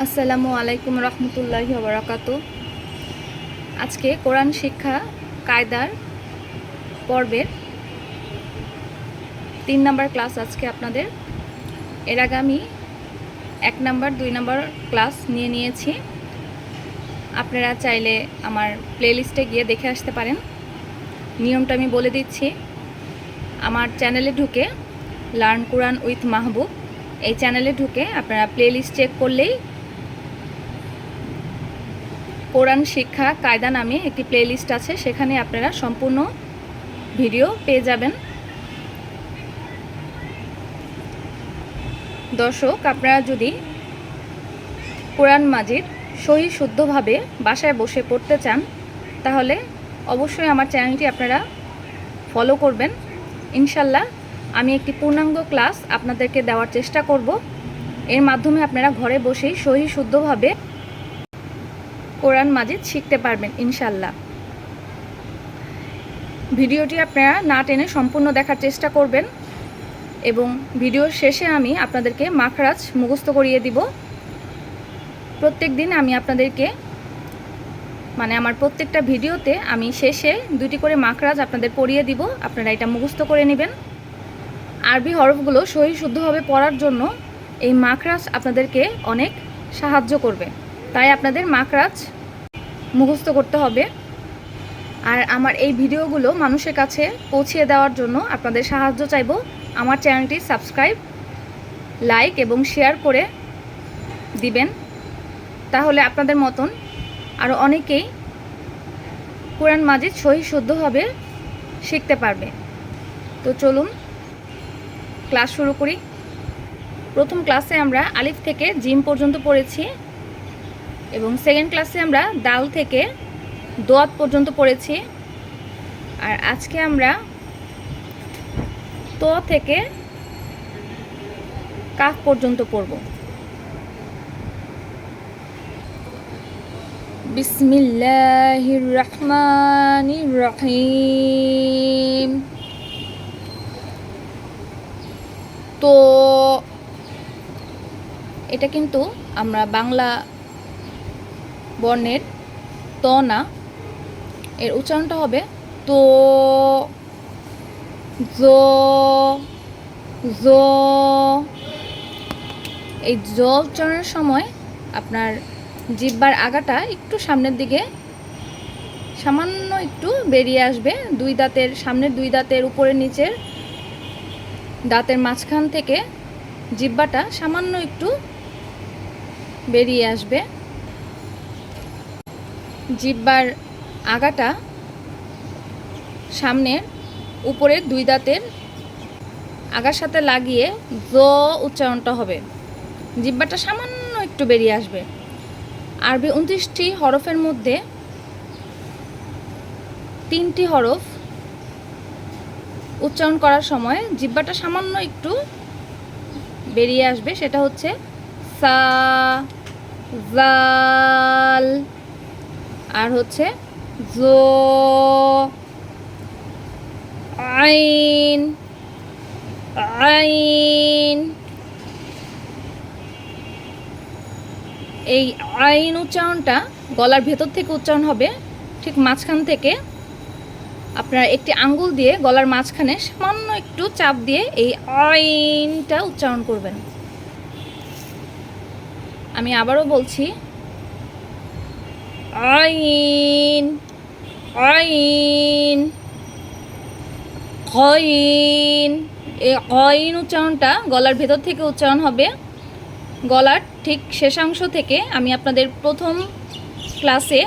আসসালামু আলাইকুম রহমতুল্লাহি ওয়া বারাকাতুহু। আজকে কোরআন শিক্ষা কায়দার পর্বের 3 নাম্বার ক্লাস আজকে আপনাদের। এর আগে আমি 1 নাম্বার 2 নাম্বার ক্লাস নিয়েছি। আপনারা চাইলে আমার প্লেলিস্টে গিয়ে দেখে আসতে পারেন। নিয়মটা আমি বলে দিচ্ছি। আমার চ্যানেলে ঢুকে লার্ন কোরআন উইথ মাহবুব এই চ্যানেলে ঢুকে আপনারা প্লেলিস্ট চেক করলেই কোরআন শিক্ষা কায়দা নামে একটি প্লেলিস্ট আছে, সেখানে আপনারা সম্পূর্ণ ভিডিও পেয়ে যাবেন। দর্শক, আপনারা যদি কোরআন মাজিদ সহি শুদ্ধভাবে বাসায় বসে পড়তে চান তাহলে অবশ্যই আমার চ্যানেলটি আপনারা ফলো করবেন। ইনশাল্লাহ আমি একটি পূর্ণাঙ্গ ক্লাস আপনাদেরকে দেওয়ার চেষ্টা করব। এর মাধ্যমে আপনারা ঘরে বসেই সহি শুদ্ধভাবে কোরআন মাজিদ শিখতে পারবেন ইনশাল্লাহ। ভিডিওটি আপনারা না টেনে সম্পূর্ণ দেখার চেষ্টা করবেন এবং ভিডিওর শেষে আমি আপনাদেরকে মাখরাজ মুখস্থ করিয়ে দিব। প্রত্যেক দিন আমি আপনাদেরকে আমার প্রত্যেকটা ভিডিওতে আমি শেষে 2টি করে মাখরাজ আপনাদের পড়িয়ে দিব, আপনারা এটা মুখস্থ করে নেবেন। আরবি হরফগুলো সহি শুদ্ধভাবে পড়ার জন্য এই মাখরাজ আপনাদেরকে অনেক সাহায্য করবে, তাই আপনাদের মাখরাজ মুখস্থ করতে হবে। আর আমার এই ভিডিওগুলো মানুষের কাছে পৌঁছিয়ে দেওয়ার জন্য আপনাদের সাহায্য চাইব। আমার চ্যানেলটি সাবস্ক্রাইব, লাইক এবং শেয়ার করে দিবেন, তাহলে আপনাদের মতন আরও অনেকেই কোরআন মাজিদ সহি শুদ্ধভাবে শিখতে পারবে। তো চলুন ক্লাস শুরু করি। প্রথম ক্লাসে আমরা আলিফ থেকে জিম পর্যন্ত পড়েছি এবং সেকেন্ড ক্লাসে আমরা দাল থেকে দোয়াত পর্যন্ত পড়েছি। আর আজকে আমরা ত থেকে কাফ পর্যন্ত পড়ব। বিসমিল্লাহির রহমানির রহিম। তো এটা কিন্তু আমরা বাংলা বর্ণের ত না, এর উচ্চারণটা হবে তো, জো। এই জ উচ্চারণের সময় আপনার জিহ্বার আগাটা একটু সামনের দিকে সামান্য একটু বেরিয়ে আসবে। সামনের দুই দাঁতের উপরের নিচের দাঁতের মাঝখান থেকে জিহ্বাটা সামান্য একটু বেরিয়ে আসবে। জিহ্বার আগাটা সামনের উপরের দুই দাঁতের আগার সাথে লাগিয়ে জ উচ্চারণটা হবে, জিহ্বাটা সামান্য একটু বেরিয়ে আসবে। আরবি 29টি হরফের মধ্যে 3টি হরফ উচ্চারণ করার সময় জিহ্বাটা সামান্য একটু বেরিয়ে আসবে, সেটা হচ্ছে সা, জাল আর হচ্ছে জো, আইন। এই আইন উচ্চারণটা গলার ভেতর থেকে উচ্চারণ হবে, ঠিক মাঝখান থেকে আপনারা একটি আঙ্গুল দিয়ে গলার মাঝখানে সামান্য একটু চাপ দিয়ে এই আইনটা উচ্চারণ করবেন। আমি আবারও বলছি, আইন, আইন, কইন। এই কইন উচ্চারণটা গলার ভেতর থেকে উচ্চারণ হবে। গলার ঠিক শেষাংশ থেকে আমি আপনাদের প্রথম ক্লাসে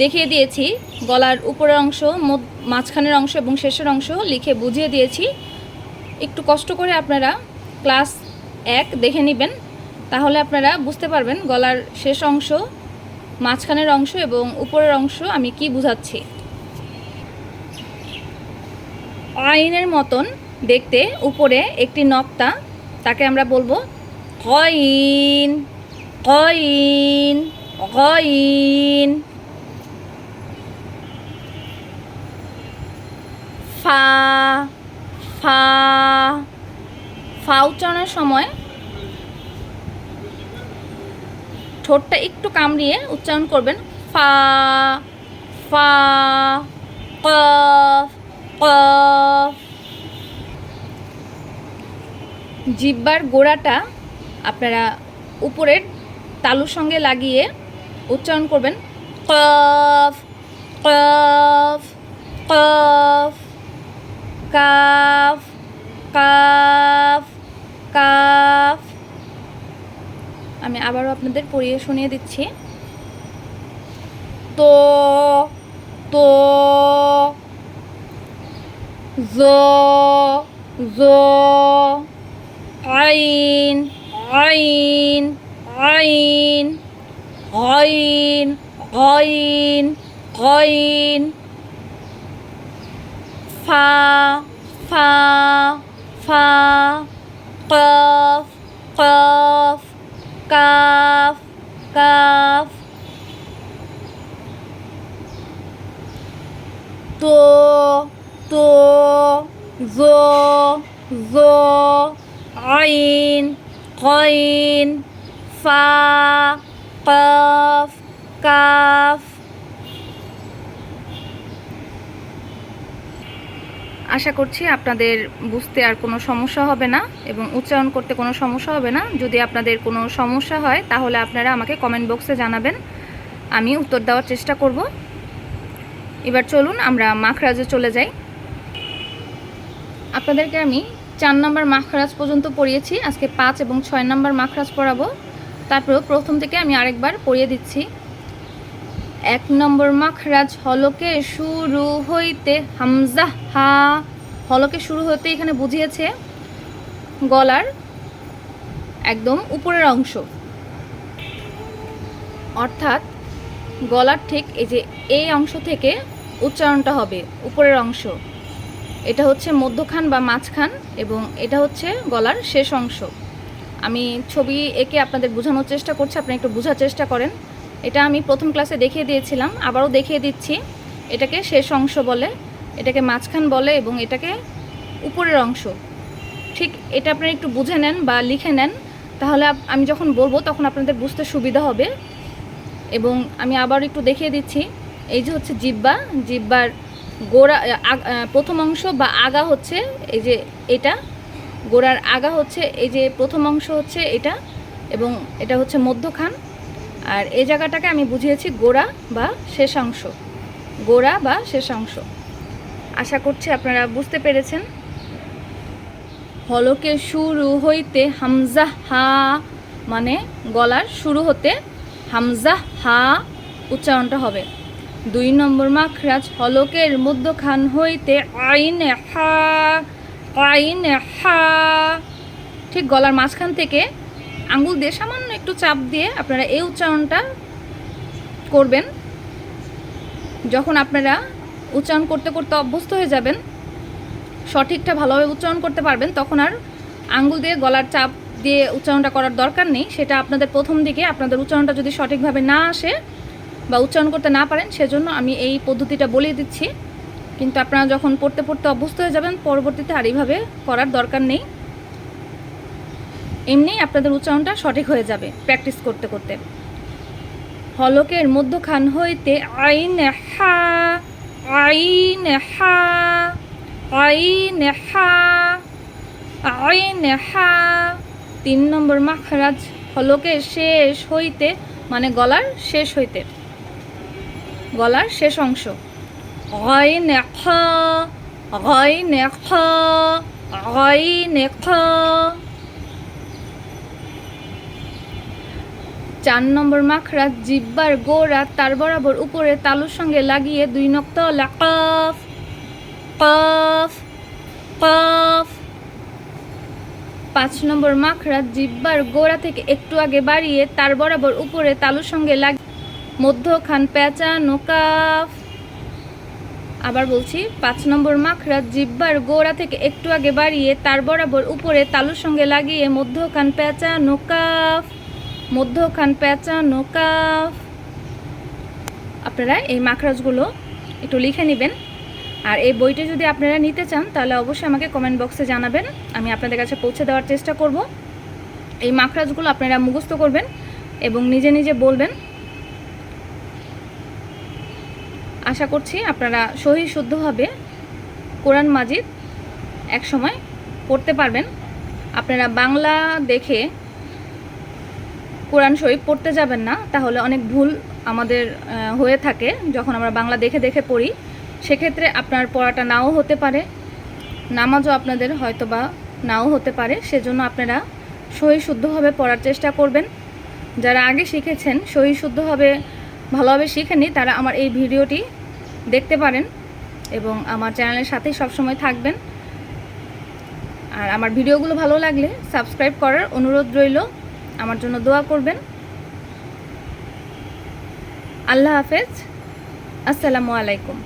দেখিয়ে দিয়েছি, গলার উপরের অংশ, মাঝখানের অংশ এবং শেষের অংশ লিখে বুঝিয়ে দিয়েছি। একটু কষ্ট করে আপনারা ক্লাস 1 দেখে নেবেন, তাহলে আপনারা বুঝতে পারবেন গলার শেষ অংশ, মাঝখানের অংশ এবং উপরের অংশ আমি কি বুঝাচ্ছি। আইনের মতন দেখতে উপরে একটি নক্তা, তাকে আমরা বলবো কইন, কইন, কইন। ফা, ফা, ফা উচ্চারণের সময় ঠোঁটটা একটু কামড়িয়ে উচ্চারণ করবেন ফা ফা কফ কফ। জিহ্বার গোড়াটা আপনারা উপরের তালুর সঙ্গে লাগিয়ে উচ্চারণ করবেন কফ কফ কফ, কাফ কাফ কাফ। আমি আবারও আপনাদের পড়িয়ে শুনিয়ে দিচ্ছি। তো তো জো জো, আইন আইন আইন, আইন আইন আইন, ফা ফা ফা, কফ কফ, কাফ কাফ। তো তো জো জো, আইন আইন, ফা কফ কাফ। আশা করছি আপনাদের বুঝতে আর কোনো সমস্যা হবে না এবং উচ্চারণ করতে কোনো সমস্যা হবে না। যদি আপনাদের কোনো সমস্যা হয় তাহলে আপনারা আমাকে কমেন্ট বক্সে জানাবেন, আমি উত্তর দেওয়ার চেষ্টা করব। এবার চলুন আমরা মাখরাজে চলে যাই। আপনাদেরকে আমি 4 নম্বর মাখরাজ পর্যন্ত পড়িয়েছি, আজকে 5 এবং 6 নম্বর মাখরাজ পড়াবো। তারপরেও প্রথম থেকে আমি আরেকবার পড়িয়ে দিচ্ছি। 1 নম্বর মাখরাজ হলকে শুরু হইতে হামজা হা। হলকে শুরু হতে এখানে বুঝিয়েছে গলার একদম উপরের অংশ, অর্থাৎ গলার ঠিক এই যে এই অংশ থেকে উচ্চারণটা হবে উপরের অংশ। এটা হচ্ছে মধ্যখান বা মাঝখান এবং এটা হচ্ছে গলার শেষ অংশ। আমি ছবি এঁকে আপনাদের বোঝানোর চেষ্টা করছি, আপনি একটু বোঝার চেষ্টা করেন। এটা আমি প্রথম ক্লাসে দেখিয়ে দিয়েছিলাম, আবারও দেখিয়ে দিচ্ছি। এটাকে শেষ অংশ বলে, এটাকে মাঝখান বলে এবং এটাকে উপরের অংশ। ঠিক এটা আপনারা একটু বুঝে নেন বা লিখে নেন, তাহলে আমি যখন বলবো তখন আপনাদের বুঝতে সুবিধা হবে। এবং আমি আবার একটু দেখিয়ে দিচ্ছি। এই যে হচ্ছে জিহ্বা, জিহ্বার গোড়া প্রথম অংশ বা আগা হচ্ছে এই যে এটা, গোড়ার আগা হচ্ছে এই যে প্রথম অংশ হচ্ছে এটা, এবং এটা হচ্ছে মধ্যখান। আর এই জায়গাটাকে আমি বুঝিয়েছি গোড়া বা শেষাংশ, গোড়া বা শেষাংশ। আশা করছি আপনারা বুঝতে পেরেছেন। হলকে শুরু হইতে হামজা হা, মানে গলার শুরু হতে হামজা হা উচ্চারণটা হবে। 2 নম্বর মাখরাজ হলকের মধ্যখান হইতে আইন হা, আইন হা। ঠিক গলার মাঝখান থেকে আঙ্গুল দিয়ে সামান্য একটু চাপ দিয়ে আপনারা এই উচ্চারণটা করবেন। যখন আপনারা উচ্চারণ করতে করতে অভ্যস্ত হয়ে যাবেন, সঠিকটা ভালোভাবে উচ্চারণ করতে পারবেন, তখন আর আঙ্গুল দিয়ে গলার চাপ দিয়ে উচ্চারণটা করার দরকার নেই। সেটা আপনাদের প্রথম দিকে আপনাদের উচ্চারণটা যদি সঠিকভাবে না আসে বা উচ্চারণ করতে না পারেন, সেজন্য আমি এই পদ্ধতিটা বলে দিচ্ছি। কিন্তু আপনারা যখন পড়তে পড়তে অভ্যস্ত হয়ে যাবেন, পরবর্তীতে আর এইভাবে করার দরকার নেই, এমনি আপনাদের উচ্চারণটা সঠিক হয়ে যাবে প্র্যাকটিস করতে করতে। হলকের মধ্যখান হইতে আইন হা, আইন হা, আইন হা, আইন হা। 3 নম্বর মাখরাজ হলকের শেষ হইতে, মানে গলার শেষ হইতে, গলার শেষ অংশ। আইন খা, আইন খা, আইন খা। 4 নম্বর মাখরাজ জিহ্বার গোড়া তার বরাবর উপরে তালুর সঙ্গে লাগিয়ে 2 নক্তা লাকাফ, কফ কফ। 5 নম্বর মাখরাজ জিহ্বার গোড়া থেকে একটু আগে বাড়িয়ে তার বরাবর উপরে তালুর সঙ্গে লাগিয়ে মধ্যখান পেঁচানো কাফ। আবার বলছি, 5 নম্বর মাখরাজ জিহ্বার গোড়া থেকে একটু আগে বাড়িয়ে তার বরাবর উপরে তালুর সঙ্গে লাগিয়ে মধ্যখান পেঁচানো কাফ, মধ্যখান পেঁচানো কাফ। আপনারা এই মাখরাজগুলো একটু লিখে নেবেন। আর এই বইটি যদি আপনারা নিতে চান তাহলে অবশ্যই আমাকে কমেন্ট বক্সে জানাবেন, আমি আপনাদের কাছে পৌঁছে দেওয়ার চেষ্টা করব। এই মাখরাজগুলো আপনারা মুখস্থ করবেন, এবং নিজে নিজে বলবেন। আশা করছি আপনারা সহি শুদ্ধভাবে কোরআন মাজিদ একসময় পড়তে পারবেন। আপনারা বাংলা দেখে কোরআন শরীফ পড়তে যাবেন না, তাহলে অনেক ভুল আমাদের হয়ে থাকে যখন আমরা বাংলা দেখে দেখে পড়ি। সেক্ষেত্রে আপনার পড়াটা নাও হতে পারে, নামাজও আপনাদের হয়তোবা নাও হতে পারে। সেজন্য আপনারা সহি শুদ্ধভাবে পড়ার চেষ্টা করবেন। যারা আগে শিখেছেন, সহি শুদ্ধভাবে ভালোভাবে শিখেননি, তারা আমার এই ভিডিওটি দেখতে পারেন এবং আমার চ্যানেলের সাথেই সবসময় থাকবেন। আর আমার ভিডিওগুলো ভালো লাগলে সাবস্ক্রাইব করার অনুরোধ রইল। আমার জন্য দোয়া করবেন। আল্লাহ হাফেজ। আসসালামু আলাইকুম।